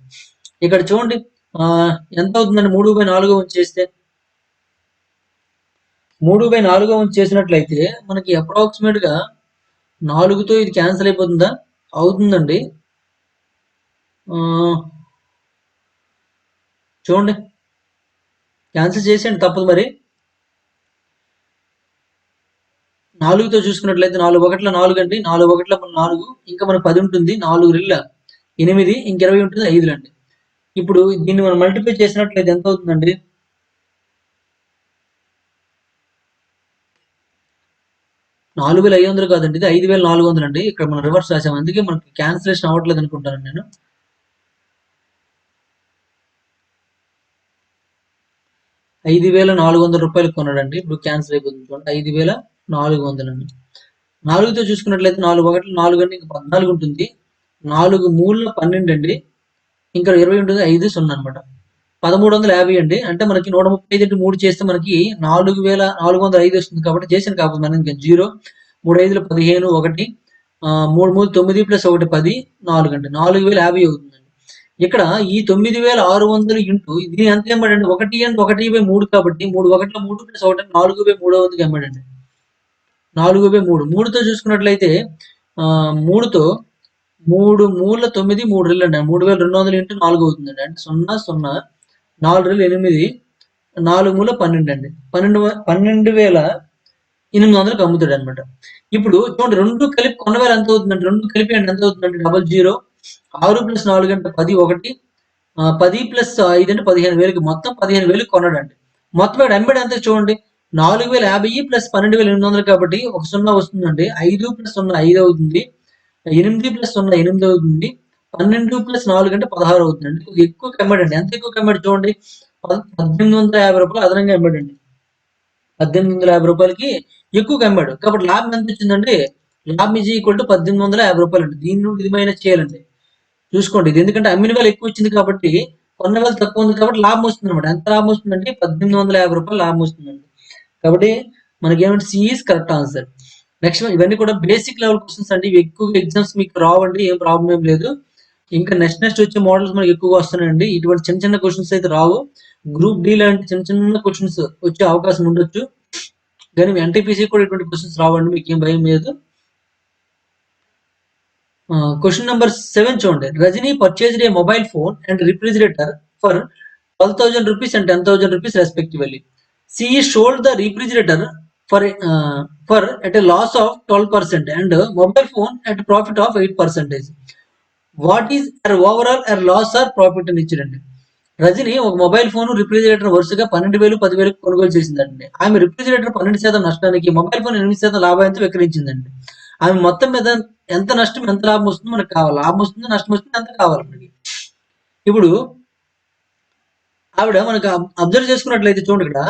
ఇక్కడ చూడండి ఎంత అవుతుందండి 3/4 వంతు చేస్తే. 3/4 వంతు చేసినట్లయితే మనకి అప్రాక్సిమేట్ గా 4తో ఇది క్యాన్సిల్ అయిపోతుందా? అవుతుందండి. చూడండి క్యాన్సిల్ చేసేయండి, తప్పదు మరి. 4తో చూసుకున్నట్లయితే 4 1 4 అండి. 4 1 4, ఇంకా మనకు 10 ఉంటుంది. 4 2 8, ఇంక 20 ఉంటుంది, 5 అండి. ఇప్పుడు దీన్ని మనం మల్టిప్లై చేసినట్లయితే ఎంత అవుతుందండి? 4,500 కాదండి, ఇది 5,400 అండి. ఇక్కడ మనం రివర్స్ రాసాం, అందుకే మనకి క్యాన్సిలేషన్ అవ్వట్లేదు అనుకుంటాను నేను. 5,400 రూపాయలు కొన్నాడండి. ఇప్పుడు క్యాన్సిల్ అయిపోతుంది చూడండి, 5,400 అండి. 4తో చూసుకున్నట్లయితే 4 1 4 అండి, ఇంకా 14 ఉంటుంది. 4 3 12 అండి, ఇంకా 20 ఉంటుంది, 5 0 అనమాట. 1,350 అండి. అంటే మనకి 135 ఇంటూ 3 చేస్తే మనకి 4,405 వస్తుంది. కాబట్టి చేసిన కాకపోతే మనకి ఇంకా 0 3 5 15 1 3 3 9 ప్లస్ 1 10 4 అండి. 4050 అవుతుందండి. ఇక్కడ ఈ 9600 ఇంటూ దీని ఎంత ఎమ్మడండి 1 అండ్ 1/3 కాబట్టి 3 1 3 ప్లస్ 1 4/3 అవుతుంది ఎమ్మడండి. 4/3 3తో చూసుకున్నట్లయితే 3తో 3 మూల 9 3 రెళ్ళు అండి. 3200 ఇంటూ 4 అవుతుందండి. అంటే 0 0 4 రెళ్ళు 8 4 మూల 12 అండి. 12,800కి అమ్ముతాడనమాట. ఇప్పుడు చూడండి 2 కలిపి కొన్న వేల ఎంత అవుతుందండి? 2 కలిపి అంటే ఎంత అవుతుందండి? 00 6 ప్లస్ 4 అంటే 10 1 10 ప్లస్ 5 అంటే 15,000కి మొత్తం 15,000కి కొన్నాడండి. మొత్తం ఇక్కడ అమ్మాడు ఎంత చూడండి 4,050 ప్లస్ 12,800 కాబట్టి ఒక 0 వస్తుందండి. 5 ప్లస్ 0 5 అవుతుంది. 8 ప్లస్ 0 8 అవుతుంది. 12 ప్లస్ 4 అంటే 16 అవుతుందండి. కొద్దిగా ఎక్కువ అమ్మాడండి. ఎంత ఎక్కువ అమ్మాడు చూడండి 1850 రూపాయలు అదనంగా అమ్మాడండి. 1850 రూపాయలకి ఎక్కువగా అమ్మాడు. కాబట్టి లాభం ఎంత వచ్చిందంటే లాభం ఈజ్ ఈక్వల్ టు 1850 రూపాయలు అండి. దీని నుండి ఇది మైనస్ చేయాలండి. చూసుకోండి ఇది ఎందుకంటే అమ్మిన వేల ఎక్కువ వచ్చింది కాబట్టి కొన్న వేల తక్కువ ఉంది కాబట్టి లాభం వస్తుంది అనమాట. ఎంత లాభం వస్తుందంటే 1850 రూపాయలు లాభం వస్తుందండి. కాబట్టి మనకి ఏమంటే C is correct answer. Next ఇవన్నీ కూడా బేసిక్ లెవెల్ క్వశ్చన్స్ అండి. ఇవి ఎక్కువ ఎగ్జామ్స్ మీకు రావండి. ఏం ప్రాబ్లం ఏం లేదు. ఇంకా నెక్స్ట్ వచ్చే మోడల్స్ మనకి ఎక్కువగా వస్తున్నాయండి. ఇటువంటి చిన్న చిన్న క్వశ్చన్స్ అయితే రావు. గ్రూప్ డి లాంటి చిన్న చిన్న క్వశ్చన్స్ వచ్చే అవకాశం ఉండొచ్చు. కానీ ఎన్టీపీసీ కూడా ఇటువంటి క్వశ్చన్స్ రావండి. మీకు ఏం భయం లేదు. క్వశ్చన్ నెంబర్ 7 చూడండి. Rajani purchased a mobile phone and refrigerator for 12,000 rupees and 10,000 rupees respectively. She sold the refrigerator for at a loss of 12% and mobile phone at a profit of 8%. What is her overall her loss or profit అని ఇచ్చారండి. రజని ఒక మొబైల్ ఫోన్ రిఫ్రిజిరేటర్ వరుసగా 12,000 10,000 కొనుగోలు చేసిందండి. ఆమె రిఫ్రిజిరేటర్ 12% నష్టానికి మొబైల్ ఫోన్ 8% లాభానికి విక్రయించిందండి. ఆమె మొత్తం మీద ఎంత నష్టం ఎంత లాభం వస్తుందో మనకు కావాలి. లాభం వస్తుందో నష్టం వస్తుందో ఎంత కావాలి మనకి. ఇప్పుడు ఆవిడ మనకు అబ్జర్వ్ చేసుకున్నట్లయితే చూడండి ఇక్కడ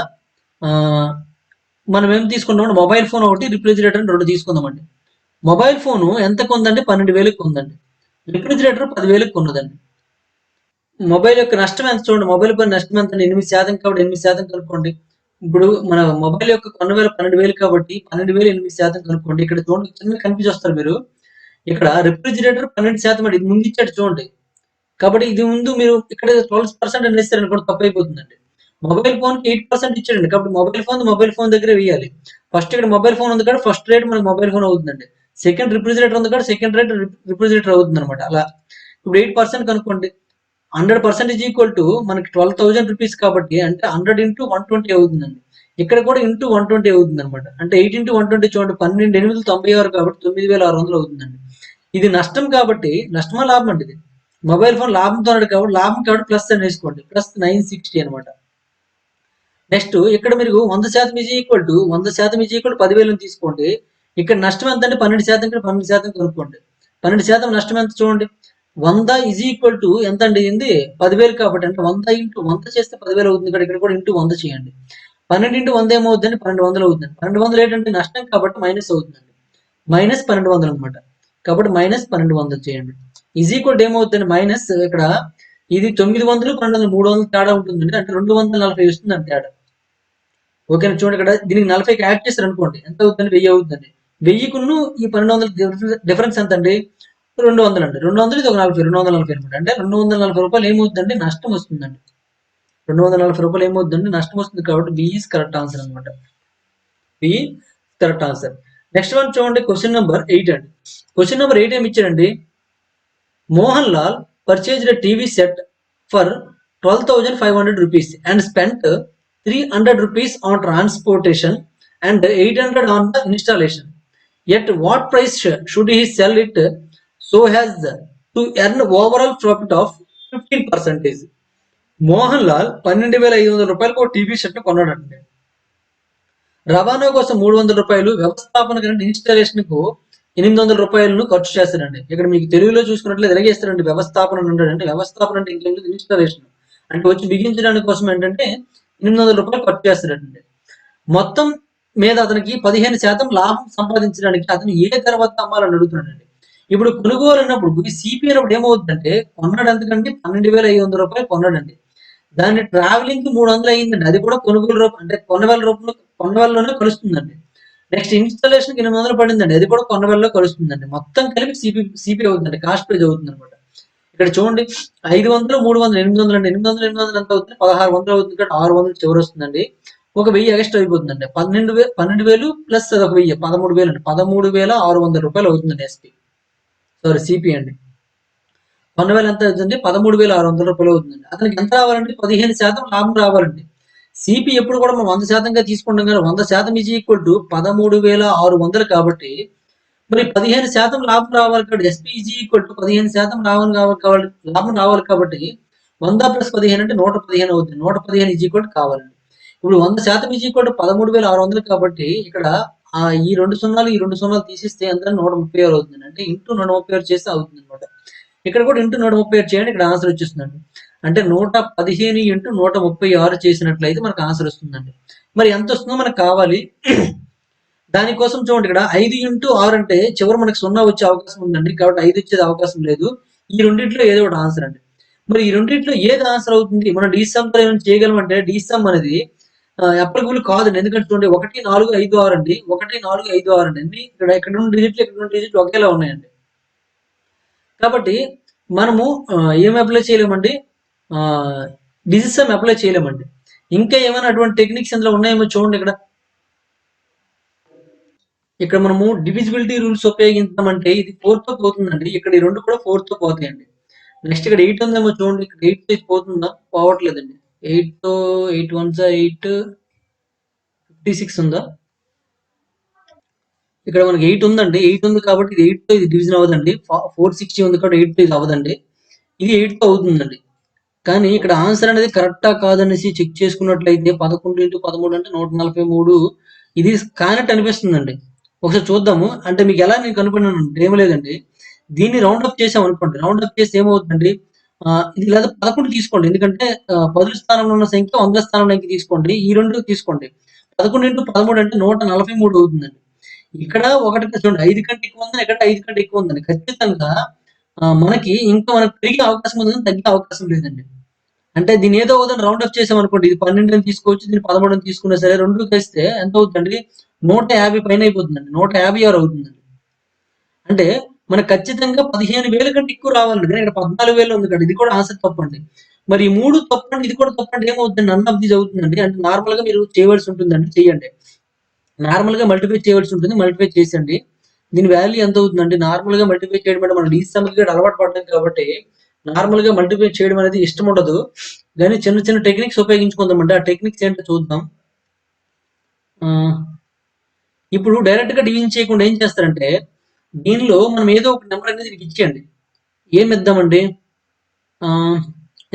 మనం ఏం తీసుకుంటామంటే మొబైల్ ఫోన్ ఒకటి రిఫ్రిజిరేటర్ 2 తీసుకుందామండి. మొబైల్ ఫోను ఎంత కొందండి 12,000కి కొందండి. రిఫ్రిజిరేటర్ 10,000కి కొన్నదండి. మొబైల్ యొక్క నష్టం ఎంత చూడండి. మొబైల్ పైన నష్టం ఎంత 8% కాబట్టి 8% కనుక్కోండి. ఇప్పుడు మన మొబైల్ యొక్క కొన్న వేల 12,000 కాబట్టి 12,000 8% కనుక్కోండి. ఇక్కడ చూడండి చిన్న కన్ఫ్యూజ్ వస్తారు మీరు. ఇక్కడ రిఫ్రిజిరేటర్ 12% అండి. ఇది ముందు ఇచ్చాడు చూడండి. కాబట్టి ఇది ముందు మీరు ఇక్కడ 12% అని వేస్తారు అనుకోండి తప్పు అయిపోతుందండి. మొబైల్ ఫోన్‌కి 8% ఇచ్చాడండి. కాబట్టి మొబైల్ ఫోన్ దగ్గరే వేయాలి. ఫస్ట్ ఇక్కడ మొబైల్ ఫోన్ ఉంది కాబట్టి ఫస్ట్ రేట్ మనకి మొబైల్ ఫోన్ అవుతుందండి. సెకండ్ రిఫ్రిజిరేటర్ ఉంది కాబట్టి సెకండ్ రేట్ రిఫ్రిజిరేటర్ అవుతుందన్నమాట. అలా ఇప్పుడు 8% కనుక్కోండి. 100% ఈజ్ ఈక్వల్ టు మనకి 12,000 రూపీస్ కాబట్టి అంటే 100 ఇంటూ 120 అవుతుందండి. ఇక్కడ కూడా ఇంటూ 120 అవుతుంది అనమాట. అంటే 8 ఇంటూ 120 చూడండి 12 8 96 కాబట్టి 9,600 అవుతుందండి. ఇది నష్టం కాబట్టి నష్టమా లాభం అండి ఇది. మొబైల్ ఫోన్ లాభంతో ఉన్నాడు కాబట్టి లాభం కాబట్టి ప్లస్ అని వేసుకోండి. ప్లస్ 960 అనమాట. నెక్స్ట్ ఇక్కడ మీరు 100% is equal to 100% is equal 10,000 తీసుకోండి. ఇక్కడ నష్టం ఎంత అంటే 12% ఇక్కడ 12% కనుక్కోండి. 12% నష్టం ఎంత చూడండి. 100 ఈజ్ ఈక్వల్ టు ఎంత అండి ఇది 10,000 కాబట్టి అంటే 100 ఇంటూ 100 చేస్తే 10,000 అవుతుంది. ఇక్కడ కూడా ఇంటూ 100 చేయండి. 12 ఇంటూ 100 ఏమవుతుందండి 1200 అవుతుంది. 1200 ఏంటంటే నష్టం కాబట్టి మైనస్ అవుతుందండి. మైనస్ 1200 అనమాట. కాబట్టి మైనస్ 1200 చేయండి. ఈజ్ ఈక్వల్ టు ఏమవుతుందండి మైనస్ ఇక్కడ ఇది 900 1200 300 తేడా ఉంటుందండి. అంటే 240 వస్తుందండి తేడా. ఓకేనా చూడండి ఇక్కడ దీనికి 40కి యాడ్ చేశారు అనుకోండి ఎంత అవుతుందండి 1000 అవుతుందండి. 1000కును ఈ 1200 డిఫరెన్స్ ఎంత అండి 200 అండి. 200 ఇది ఒక 40 240 అనమాట. అంటే 240 రూపాయలు ఏమవుతుందండి నష్టం వస్తుందండి. 240 రూపాయలు ఏమవుతుందండి నష్టం వస్తుంది కాబట్టి బి ఈస్ కరెక్ట్ ఆన్సర్ అనమాట. B correct answer. Next one చూడండి క్వశ్చన్ నెంబర్ 8 అండి. క్వశ్చన్ నెంబర్ 8 ఏమి ఇచ్చారండి. Mohan Lal purchased a TV set for 12,500 rupees and spent 300 rupees on transportation and 800 on the installation. Yet what price should he sell it so as to earn overall profit of 15%? Mohan Lal 12,500 రూపాయలకు ఒక టీవీ సెట్ కొన్నాడండి. రవాణా కోసం 300 రూపాయలు, వ్యవస్థాపన కంటే ఇన్స్టాలేషన్ కు 800 రూపాయలను ఖర్చు చేస్తారండి. ఇక్కడ మీకు తెలుగులో చూసుకున్నట్లయితే ఎలాగేస్తారండి వ్యవస్థాపన అంటే వ్యవస్థాపన అంటే ఇంకేం లేదు ఇన్స్టాలేషన్ అంటే వచ్చి బిగించడానికి కోసం ఏంటంటే 800 రూపాయలు ఖర్చు చేస్తారండి. మొత్తం మీద అతనికి 15% లాభం సంపాదించడానికి అతను ఏ ధర వద్ద అమ్మాలని అడుగుతున్నాడండి. ఇప్పుడు కొనుగోలు అన్నప్పుడు ఈ సిపి అన్నప్పుడు ఏమవుతుందంటే కొన్నాడు ఎంతకంటే 12,500 రూపాయలు కొన్నాడండి. దాన్ని ట్రావెలింగ్ కి 300 అయిందండి. అది కూడా కొనుగోలు రూపం అంటే కొన్న వేలలోనే కలుస్తుందండి. నెక్స్ట్ ఇన్స్టాలేషన్ 800 పడిందండి, అది కూడా కొన్నవేలలో కలుస్తుందండి. మొత్తం కలిపి సిపి అవుతుందండి, కాస్ట్ ప్రైజ్ అవుతుంది అనమాట. ఇక్కడ చూడండి 500, 300, 800 అండి. 800 ఎంత అవుతుంది? 1600 అవుతుంది. ఇక్కడ 600 చివరి వస్తుందండి. ఒక 1000 ఎక్స్ట్రా అయిపోతుందండి. 12,000 ప్లస్ ఒక 1000 13,000 అండి. 13,600 రూపాయలు అవుతుందండి ఎస్పీ, సారీ సిపి అండి. 12,000 ఎంత అవుతుంది? 13,600 రూపాయలు అవుతుందండి. అతనికి ఎంత రావాలంటే 15% లాభం రావాలండి. సిపి ఎప్పుడు కూడా మనం 100%గా తీసుకుంటాం కదా, 100% ఈజ్ ఈక్వల్ టు 13,600 కాబట్టి మరి 15% లాభం రావాలి కాబట్టి ఎస్పీ ఈజ్ ఈక్వల్ టు 15% లాభం రావాలి కాబట్టి 100 ప్లస్ 15 అంటే 115 అవుతుంది. 115 ఈజ్ ఈక్వల్ కావాలండి. ఇప్పుడు 100% ఈజ్ ఈక్వల్ టు 13,600 కాబట్టి ఇక్కడ ఈ 2 సున్నాలు ఈ 2 సున్నాలు తీసిస్తే ఎంత? 136 అవుతుంది. అంటే ఇంటూ 136 చేస్తే అవుతుంది అనమాట. ఇక్కడ కూడా ఇంటూ 136 చేయండి, ఇక్కడ ఆన్సర్ వచ్చేస్తుందండి. అంటే 115 ఇంటూ 136 చేసినట్లయితే మనకు ఆన్సర్ వస్తుందండి. మరి ఎంత వస్తుందో మనకు కావాలి. దానికోసం చూడండి, ఇక్కడ 5 ఇంటూ 6 అంటే చివరి మనకి 0 వచ్చే అవకాశం ఉందండి, కాబట్టి 5 వచ్చేది అవకాశం లేదు. ఈ రెండింటిలో ఏదో ఒకటి ఆన్సర్ అండి. మరి ఈ రెండింటిలో ఏది ఆన్సర్ అవుతుంది? మనం డీసమ్ ఏమైనా చేయగలమంటే డీసమ్ అనేది అప్లికబుల్ కాదండి. ఎందుకంటే చూడండి 1, 4, 5, 6 అండి. 1, 4, 5, 6 అండి. ఇక్కడ ఉన్న డిజిట్లు ఇక్కడ ఉన్న డిజిట్లు ఒకేలా ఉన్నాయండి. కాబట్టి మనము ఏం అప్లై చేయలేమండి, డిజిసమ్ అప్లై చేయలేమండి. ఇంకా ఏమైనా అటువంటి టెక్నిక్స్ ఇందులో ఉన్నాయేమో చూడండి. ఇక్కడ మనము డివిజిబిలిటీ రూల్స్ ఉపయోగించామంటే ఇది 4 తో పోతుందండి. ఇక్కడ ఈ 2 కూడా 4 తో పోతాయండి. నెక్స్ట్ ఇక్కడ 8 ఉందేమో చూడండి. ఇక్కడ 8 తో ఇది పోతుందా? పోవట్లేదండి. 8 తో 8 1 8 56 ఉందా? ఇక్కడ మనకి 8 ఉందండి. 8 ఉంది కాబట్టి ఇది 8 తో ఇది డివిజన్ అవ్వదండి. 460 ఉంది కాబట్టి 8 తో ఇది అవ్వదండి. ఇది 8 తో అవుతుందండి. కానీ ఇక్కడ ఆన్సర్ అనేది కరెక్టా కాదనేసి చెక్ చేసుకున్నట్లయితే 11 ఇంటూ 13 అంటే 143 ఇది కానట్టు అనిపిస్తుందండి. ఒకసారి చూద్దాము. అంటే మీకు ఎలా నేను కనుక్కున్నానంటే ఏమి లేదండి. దీన్ని రౌండ్ అప్ చేసాం అనుకోండి. రౌండ్ అప్ చేస్తే ఏమవుతుందండి, ఇది లేదా 11 తీసుకోండి. ఎందుకంటే 10 స్థానంలో ఉన్న సంఖ్య 100 స్థానంలో తీసుకోండి. ఈ 2 తీసుకోండి. 11 ఇంటూ 13 అంటే 143 అవుతుందండి. ఇక్కడ ఒకటి చూడండి 5 కంటే ఎక్కువ ఉందని, ఇక్కడ 5 కంటే ఎక్కువ ఉందండి. ఖచ్చితంగా మనకి ఇంకా మనకు పెరిగే అవకాశం ఉంది కానీ తగ్గే అవకాశం లేదండి. అంటే దీన్ని ఏదో ఒకదాన్ని రౌండ్ అప్ చేసామనుకోండి, ఇది 12 అని తీసుకోవచ్చు, దీన్ని 13 అని తీసుకున్నా సరే 2 కలిస్తే ఎంత అవుతుందండి? 150 పైన అయిపోతుందండి. 156 అవుతుందండి. అంటే మనకు ఖచ్చితంగా 15,000 కంటే ఎక్కువ రావాలండి. కానీ ఇక్కడ 14,000 ఉంది కదా, ఇది కూడా ఆన్సర్ తప్పండి. మరి ఈ 3 తప్పండి, ఇది కూడా తప్పండి, ఏమవుతుంది? నన్ ఆఫ్ దీస్ అవుతుందండి. అంటే నార్మల్ గా మీరు చేయవలసి ఉంటుందండి, చెయ్యండి. నార్మల్ గా మల్టిప్లై చేయవలసి ఉంటుంది, మల్టిప్లై చేసండి. దీని వాల్యూ ఎంత అవుతుందండి? నార్మల్ గా మల్టిప్లై చేయడం అంటే మనం డీసమ్కి అలవాటు పడ్డాం కాబట్టి నార్మల్ గా మల్టిప్లై చేయడం అనేది ఇష్టం ఉండదు. కానీ చిన్న చిన్న టెక్నిక్స్ ఉపయోగించుకుందామంటే ఆ టెక్నిక్స్ ఏంటో చూద్దాం. ఇప్పుడు డైరెక్ట్ గా డివిజన్ చేయకుండా ఏం చేస్తారంటే దీనిలో మనం ఏదో ఒక నెంబర్ అనేది దీనికి ఇచ్చేయండి. ఏం ఇద్దామండి?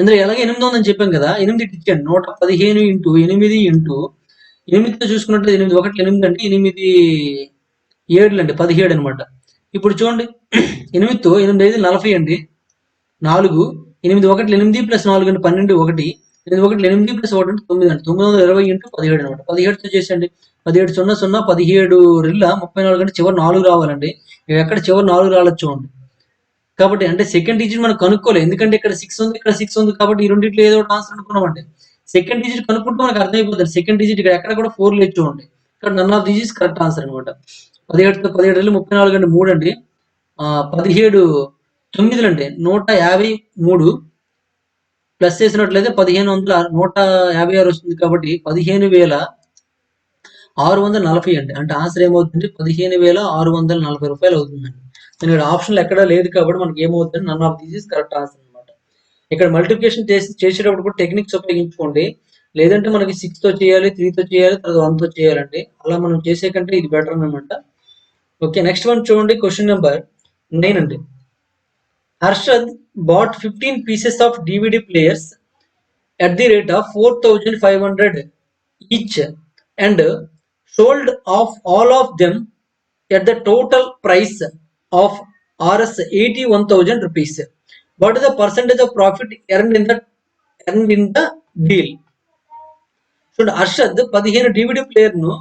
ఇందులో ఎలాగే 8 ఉందని చెప్పాం కదా, 8 ఇచ్చేయండి. 115 ఇంటూ 8 ఇంటూ 8తో చూసుకున్నట్లయితే 8 1 8 అంటే 8 7 అండి, 17 అనమాట. ఇప్పుడు చూడండి 8తో 8 5 40 అండి. 4 8 1 8 ప్లస్ 4 అంటే 12 1 8 1 8 ప్లస్ 1 అంటే 9 అండి. 920 ఇంటూ 17 అనమాట. 17తో చేసేయండి. 17 0 0 17 రెళ్ళ 34 అంటే చివరి 4 రావాలండి. ఎక్కడ చివరి 4 రాలేదు చూడండి. కాబట్టి అంటే సెకండ్ డిజిట్ మనం కనుక్కోలేదు. ఎందుకంటే ఇక్కడ 6 ఉంది, ఇక్కడ 6 ఉంది కాబట్టి ఈ రెండిట్లో ఏదో ఒకటి ఆన్సర్ అనుకున్నామండి. సెకండ్ డిజిట్ కనుక్కుంటే మనకు అర్థమైపోతుంది. సెకండ్ డిజిట్ ఇక్కడ ఎక్కడ కూడా 4 లేదు చూడండి. ఇక్కడ none of digits correct answer అనమాట. 17తో 17 34 అంటే 3 అండి. 17 9 అండి 153 ప్లస్ చేసినట్లయితే 156 వస్తుంది కాబట్టి 15,640 అండి. అంటే ఆన్సర్ ఏమవుతుంది? 15,640 రూపాయలు అవుతుందండి. ఇక్కడ ఆప్షన్లు ఎక్కడా లేదు కాబట్టి మనకి ఏమవుతుంది? None of this is correct answer అనమాట. ఇక్కడ మల్టిప్లికేషన్ చేసేటప్పుడు కూడా టెక్నిక్స్ ఉపయోగించుకోండి. లేదంటే మనకి 6 తో చేయాలి, 3 తో చేయాలి, తర్వాత 1 తో చేయాలండి. అలా మనం చేసే కంటే ఇది బెటర్ అనమాట. ఓకే, నెక్స్ట్ వన్ చూడండి. క్వశ్చన్ నెంబర్ 9 అండి. Harshad bought 15 pieces of DVD players at the rate of 4,500 each and sold off all of them at the total price of Rs 81,000 rupees. What is the percentage of profit earned in the deal? చూడండి, హర్షద్ 15 DVD ప్లేయర్ ను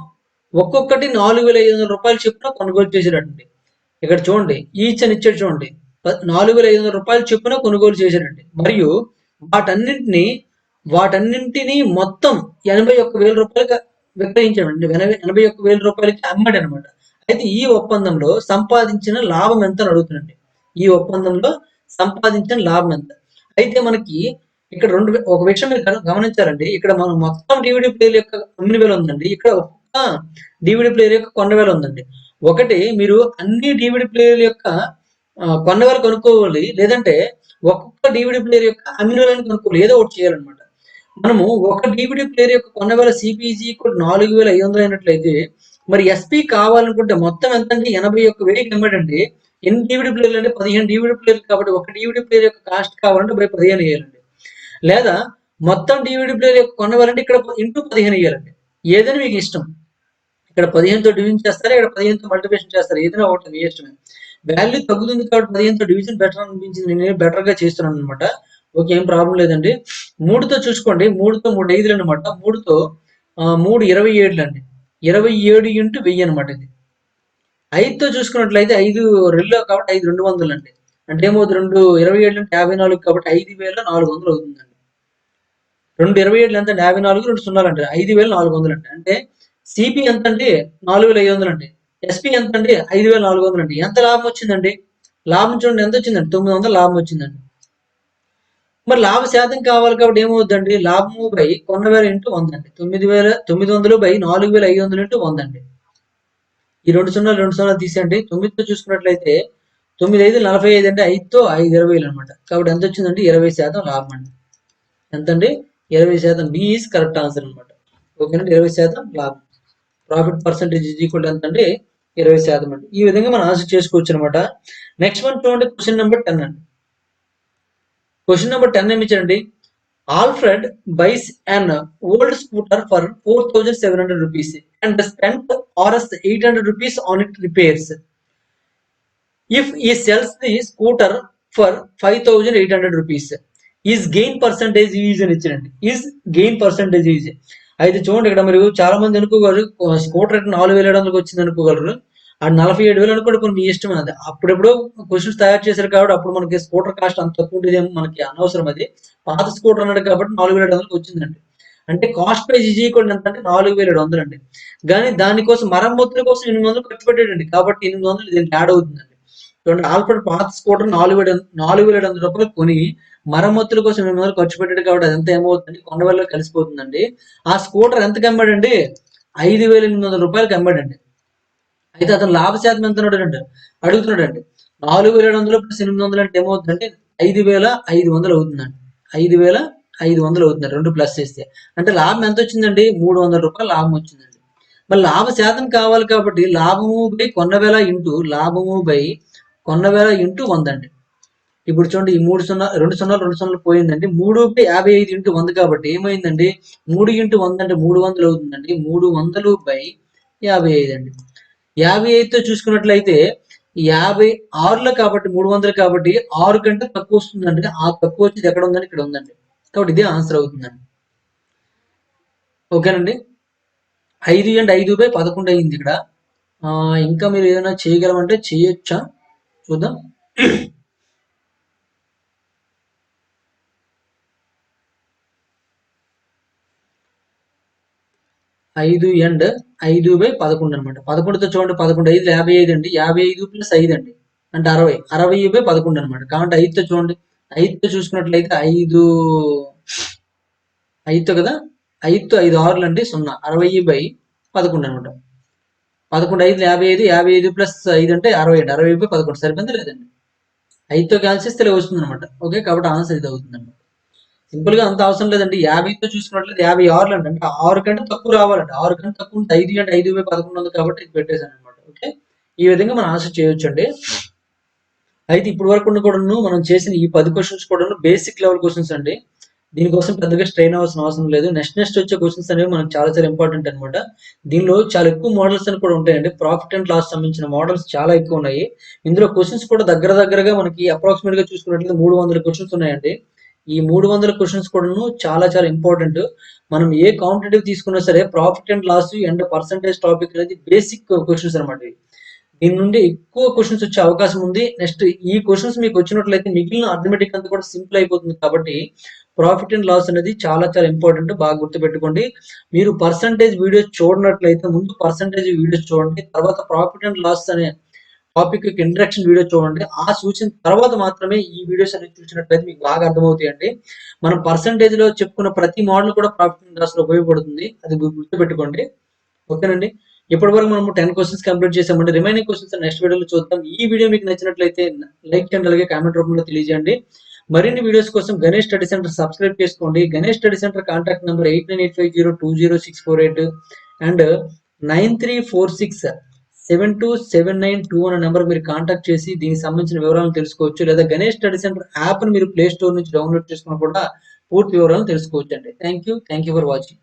ఒక్కొక్కటి 4,500 రూపాయలు చొప్పున కొనుగోలు చేశాడండి. ఇక్కడ చూడండి ఈచ్ అని ఇచ్చాడు చూడండి. 4,500 రూపాయలు చొప్పున కొనుగోలు చేశాడండి. మరియు వాటన్నింటినీ మొత్తం 81,000 రూపాయలుగా విక్రయించాడండి. 81,000 రూపాయలకి అమ్మాడనమాట. అయితే ఈ ఒప్పందంలో సంపాదించిన లాభం ఎంత అని అడుగుతున్నానండి. ఈ ఒప్పందంలో సంపాదించిన లాభం ఎంత? అయితే మనకి ఇక్కడ ఒక విషయం మీరు గమనించారండి. ఇక్కడ మనం మొత్తం డీవీడీ ప్లేయర్ యొక్క అమ్మిన వేల ఉందండి. ఇక్కడ ఒక్క డీవీడీ ప్లేయర్ యొక్క కొన్న వేల ఉందండి. ఒకటి మీరు అన్ని డీవీడీ ప్లేయర్ యొక్క కొన్న వేల కొనుక్కోవాలి. లేదంటే ఒక్కొక్క డీవీడీ ప్లేయర్ యొక్క అమ్మిన వేలని కొనుక్కోవాలి. ఏదో ఒకటి చేయాలన్నమాట. మనము ఒక డీవీడీ ప్లేయర్ యొక్క కొన్న వేల సిపిజి కూడా 4,500 అయినట్లయితే మరి ఎస్పీ కావాలనుకుంటే మొత్తం ఎంత అండి? 81,000కి అమ్మాడండి. ఎన్ని డీవీడీ ప్లేయర్లు అంటే 15 డీవీడీ ప్లేయర్లు కాబట్టి ఒక డీవీడీ ప్లేయర్ యొక్క కాస్ట్ కావాలంటే 15 వేయాలండి. లేదా మొత్తం డీవీడీ ప్లేయర్ యొక్క కొనవాలంటే ఇక్కడ ఇంటూ 15 వేయాలండి. ఏదైనా మీకు ఇష్టం. ఇక్కడ 15తో డివిజన్ చేస్తారా, ఇక్కడ 15తో మల్టిప్లికేషన్ చేస్తారా, ఏదైనా ఒకటి మీ ఇష్టమే. వాల్యూ తగ్గుతుంది కాబట్టి 15తో డివిజన్ బెటర్ అనిపించింది. నేను బెటర్ గా చేస్తున్నాను అనమాట. ఓకే, ఏం ప్రాబ్లం లేదండి. 3తో చూసుకోండి. 3తో 3 5లు అనమాట. 3తో 3 27 అండి. 27 ఇంటూ 1000 అనమాట ఇది. 5తో చూసుకున్నట్లయితే 5 2 కాబట్టి 5 200 అండి. అంటే ఏమవుతుంది? 2 27 అంటే 54 కాబట్టి 5,400 అవుతుందండి. 2 27 ఎంత అంటే 54, 2 సున్నాలు అంటే 5,400 అండి. అంటే సిపి ఎంత అండి? 4,500 అండి. ఎస్పి ఎంత అండి? 5,400 అండి. ఎంత లాభం వచ్చిందండి? లాభం చూడండి ఎంత వచ్చిందండి? 900 లాభం వచ్చిందండి. మరి లాభ శాతం కావాలి కాబట్టి ఏమవుతుందండి? లాభము బై కొన్న వేల ఇంటూ 100 అండి. 9,900 బై 4,500 ఇంటూ 100 అండి. ఈ 2 సున్నాలు తీసేయండి. 9తో చూసుకున్నట్లయితే 9 5 45 అంటే 5తో 5 20 అనమాట. కాబట్టి ఎంత వచ్చిందండి? 20% లాభం అండి. ఎంతండి? 20%. బి ఈజ్ కరెక్ట్ ఆన్సర్ అనమాట. ఓకేనండి, 20% లాభం. ప్రాఫిట్ పర్సెంటేజ్ ఈజ్ ఈక్వల్ ఎంత అంటే 20% అండి. ఈ విధంగా మనం ఆన్సర్ చేసుకోవచ్చు అనమాట. నెక్స్ట్ వన్ చూడండి, క్వశ్చన్ నెంబర్ 10 అండి. క్వశ్చన్ నెంబర్ 10 ఏమి ఇచ్చారండి? Alfred buys an old scooter for 4,700 rupees and spent Rs 800 rupees on its repairs. If he sells the scooter for 5,800 rupees, his gain percentage is అని ఇచ్చారండి. His gain percentage is. అయితే చూడండి, ఇక్కడ మీరు చాలా మంది అనుకోగలరు స్కూటర్ 4,700 వచ్చింది అనుకోగలరు. ఆ 47,000 అనుకోండి, కొన్ని మీ ఇష్టం అది. అప్పుడెప్పుడు క్వశ్చన్స్ తయారు చేశారు కాబట్టి అప్పుడు మనకి స్కూటర్ కాస్ట్ అంత తక్కువ ఉండేదేమో, మనకి అనవసరం అది. పాత స్కూటర్ అన్నాడు కాబట్టి 4,700 వచ్చిందండి. అంటే కాస్ట్ ప్రైస్ ఈజ్ ఈక్వల్ ఎంత అంటే 4,700 అండి. కానీ దానికోసం మరమ్మతుల కోసం 800 ఖర్చు పెట్టాడండి. కాబట్టి 800 దీనికి యాడ్ అవుతుందండి. చూడండి, ఆల్ఫ్రెడ్ పాత స్కూటర్ 4,700 రూపాయలు కొని మరమ్మతుల కోసం 800 ఖర్చు పెట్టాడు కాబట్టి అదంతా ఏమవుతుందండి? కొండవల్లో కలిసిపోతుందండి. ఆ స్కూటర్ ఎంతకి అమ్మాడండి? 5,800 రూపాయలకి అమ్మాడండి. అయితే అతను లాభ శాతం ఎంత అడుగుతున్నాడండి. 4,700 ప్లస్ 800 అంటే ఏమవుతుందంటే 5,500 అవుతుందండి. 5,500 అవుతుంది 2 ప్లస్ చేస్తే. అంటే లాభం ఎంత వచ్చిందండి? 300 రూపాయలు లాభం వచ్చిందండి. మరి లాభ శాతం కావాలి కాబట్టి లాభము బై కొన్న వేల ఇంటూ లాభము బై కొన్న వేల ఇంటూ 100 అండి. ఇప్పుడు చూడండి, ఈ 2 సున్నాలు పోయిందండి. 3/55 ఇంటూ 100 కాబట్టి ఏమైందండి? 3 ఇంటూ 100 అంటే 300 అవుతుందండి. 300 బై 55 అండి. 55తో చూసుకున్నట్లయితే 56లో కాబట్టి 300 కాబట్టి 6 కంటే తక్కువ వస్తుందండి. ఆ తక్కువ వచ్చేది ఎక్కడ ఉందండి? ఇక్కడ ఉందండి. కాబట్టి ఇదే ఆన్సర్ అవుతుందండి. ఓకేనండి. 5 అండ్ 5/11 అయింది ఇక్కడ. ఇంకా మీరు ఏదైనా చేయగలమంటే చేయొచ్చా? చూద్దాం. 5 అండ్ 5/11 అనమాట. 11తో చూడండి, 11 5 55 అండి. 55 ప్లస్ 5 అండి అంటే 60. 60/11 అనమాట. కాబట్టి 5తో చూడండి, 5తో చూసుకున్నట్లయితే 5తో కదా, 5తో 5 6లు అండి 0. 60/11 అనమాట. 11 5 55, 55 ప్లస్ 5 అంటే 60 అండి. 60/11 సరిపోయింది లేదండి. 5తో క్యాన్సిల్ ఇలా వస్తుంది అనమాట. ఓకే, కాబట్టి ఆన్సర్ ఇది అవుతుంది అనమాట. సింపుల్ గా అంత అవసరం లేదండి. 50తో చూసుకున్నట్లయితే 56 అండి. అంటే 6 కంటే తక్కువ రావాలండి. 6 కంటే తక్కువ ఉంటే 5 అంటే 5/11 ఉంది కాబట్టి ఇది పెట్టేశాను అనమాట. ఓకే, ఈ విధంగా మనం ఆన్సర్ చేయొచ్చు అండి. అయితే ఇప్పటి వరకు కూడాను మనం చేసిన ఈ 10 క్వశ్చన్స్ కూడా బేసిక్ లెవెల్ క్వశ్చన్స్ అండి. దీనికోసం పెద్దగా స్ట్రెయిన్ అవ్వాల్సిన అవసరం లేదు. నెక్స్ట్ వచ్చే క్వశ్చన్స్ అనేవి మనకు చాలా చాలా ఇంపార్టెంట్ అనమాట. దీనిలో చాలా ఎక్కువ మోడల్స్ అని కూడా ఉంటాయండి. ప్రాఫిట్ అండ్ లాస్ సంబంధించిన మోడల్స్ చాలా ఎక్కువ ఉన్నాయి. ఇందులో క్వశ్చన్స్ కూడా దగ్గరగా మనకి అప్రాక్సిమేట్ గా చూసుకున్నట్లయితే 300 క్వశ్చన్స్ ఉన్నాయండి. ఈ 300 క్వశ్చన్స్ కూడాను చాలా చాలా ఇంపార్టెంట్. మనం ఏ కాంపిటేటివ్ తీసుకున్నా సరే profit and loss and percentage topic అనేది బేసిక్ క్వశ్చన్స్ అనమాట. దీని నుండి ఎక్కువ క్వశ్చన్స్ వచ్చే అవకాశం ఉంది. నెక్స్ట్ ఈ క్వశ్చన్స్ మీకు వచ్చినట్లయితే మిగిలిన అర్థమెటిక్ అంతా కూడా సింపుల్ అయిపోతుంది. కాబట్టి ప్రాఫిట్ అండ్ లాస్ అనేది చాలా చాలా ఇంపార్టెంట్. బాగా గుర్తుపెట్టుకోండి. మీరు పర్సంటేజ్ వీడియోస్ చూడనట్లయితే ముందు పర్సంటేజ్ వీడియోస్ చూడండి. తర్వాత ప్రాఫిట్ అండ్ లాస్ అనే టాపిక్ యొక్క ఇంట్రడక్షన్ వీడియో చూడండి. ఆ సూచన తర్వాత మాత్రమే ఈ వీడియోస్ అనేది చూసినట్లయితే మీకు బాగా అర్థమవుతాయండి. మనం పర్సంటేజ్ లో చెప్పుకున్న ప్రతి మోడల్ కూడా ప్రాఫిట్ అండ్ లాస్ లో ఉపయోగపడుతుంది. అది గుర్తుపెట్టుకోండి. ఓకేనండి. ఇప్పటివరకు మనం 10 క్వశ్చన్స్ కంప్లీట్ చేసామండి. రిమైనింగ్ క్వశ్చన్స్ నెక్స్ట్ వీడియోలో చూద్దాం. ఈ వీడియో మీకు నచ్చినట్లయితే లైక్ చేయండి, అలాగే కామెంట్ రూపంలో తెలియజేయండి. మరిన్ని వీడియోస్ కోసం గణేష్ స్టడీ సెంటర్ సబ్స్క్రైబ్ చేసుకోండి. Ganesh study centre contact number 8985020648 and 9346727921 అనే నెంబర్ మీరు కాంటాక్ట్ చేసి దీనికి సంబంధించిన వివరాలను తెలుసుకోవచ్చు. లేదా గణేష్ స్టడీ సెంటర్ యాప్ ని మీరు ప్లే స్టోర్ నుంచి డౌన్లోడ్ చేసుకుని కూడా పూర్తి వివరాలను తెలుసుకోవచ్చు అండి. Thank you for watching.